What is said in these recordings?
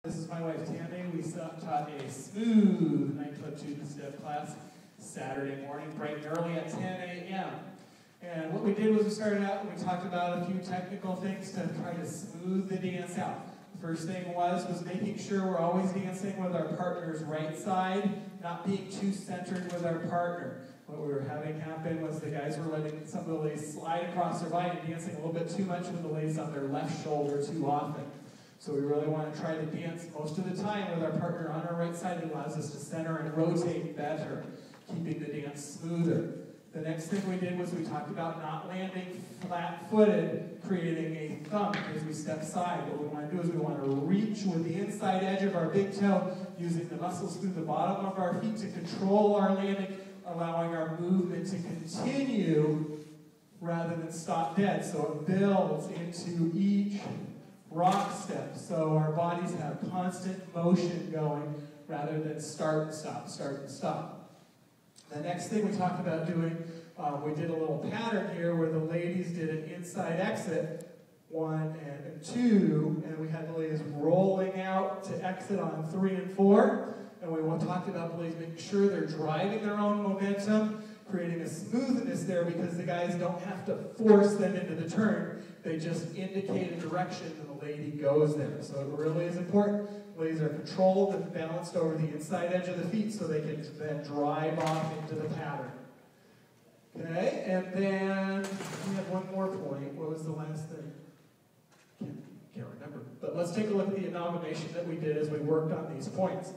This is my wife Tammy. We taught a smooth 9-foot two-step class Saturday morning, bright and early at 10 a.m. And what we did was we started out and we talked about a few technical things to try to smooth the dance out. The first thing was making sure we're always dancing with our partner's right side, not being too centered with our partner. What we were having happen was the guys were letting some of the ladies slide across their body and dancing a little bit too much with the ladies on their left shoulder too often. So we really want to try to dance most of the time with our partner on our right side. It allows us to center and rotate better, keeping the dance smoother. The next thing we did was we talked about not landing flat-footed, creating a thump as we step side. What we want to do is we want to reach with the inside edge of our big toe, using the muscles through the bottom of our feet to control our landing, allowing our movement to continue rather than stop dead. So it builds into each rock step, so our bodies have constant motion going rather than start and stop, start and stop. The next thing we talked about doing, we did a little pattern here where the ladies did an inside exit, 1 and 2, and we had the ladies rolling out to exit on 3 and 4, and we talked about the ladies making sure they're driving their own momentum, creating a smoothness there because the guys don't have to force them into the turn. They just indicate a direction and the lady goes there. So it really is important. Ladies are controlled and balanced over the inside edge of the feet so they can then drive off into the pattern. Okay, and then we have one more point. What was the last thing? Can't remember. But let's take a look at the amalgamation that we did as we worked on these points.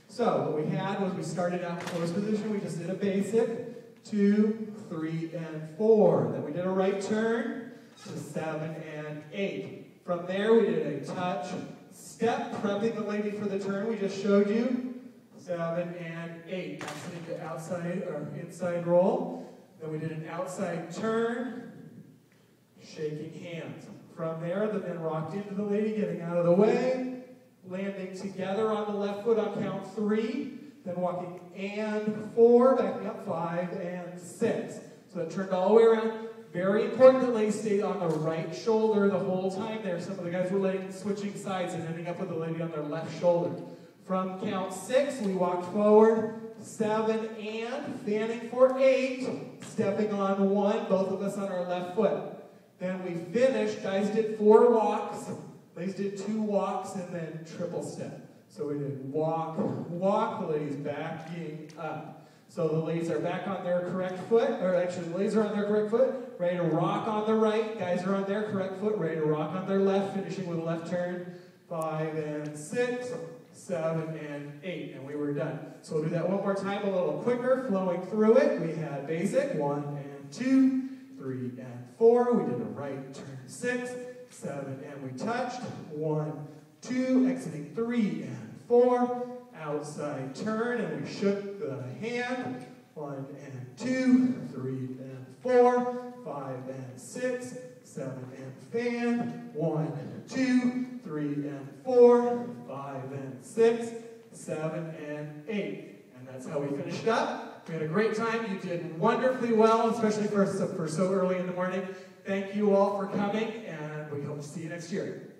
So what we had was we started out in closed position. We just did a basic 2, 3, and 4. Then we did a right turn to 7 and 8. From there we did a touch step, prepping the lady for the turn we just showed you. 7 and 8. Exiting the outside or inside roll. Then we did an outside turn, shaking hands. From there, the men rocked into the lady, getting out of the way, landing together on the left foot on count 3, then walking and 4, backing up 5 and 6. So it turned all the way around. Very important that ladies stayed on the right shoulder the whole time there. Some of the guys were switching sides and ending up with the lady on their left shoulder. From count 6, we walked forward, 7 and fanning for 8, stepping on 1, both of us on our left foot. Then we finished, guys did 4 walks, ladies did 2 walks, and then triple step. So we did walk, walk, the ladies backing up. So the ladies are back on their correct foot, or actually the ladies are on their correct foot, ready to rock on the right, guys are on their correct foot, ready to rock on their left, finishing with a left turn, 5 and 6, 7 and 8, and we were done. So we'll do that one more time, a little quicker, flowing through it. We had basic, 1 and 2, 3 and 4, we did a right turn, 6, 7, and we touched, 1, 2, exiting 3 and 4, outside turn, and we shook the hand, 1 and 2, 3 and 4, 5 and 6, 7 and fan, 1, 2, 3 and 4, 5 and 6, 7 and 8. And that's how we finished up. We had a great time. You did wonderfully well, especially for so early in the morning. Thank you all for coming, and we hope to see you next year.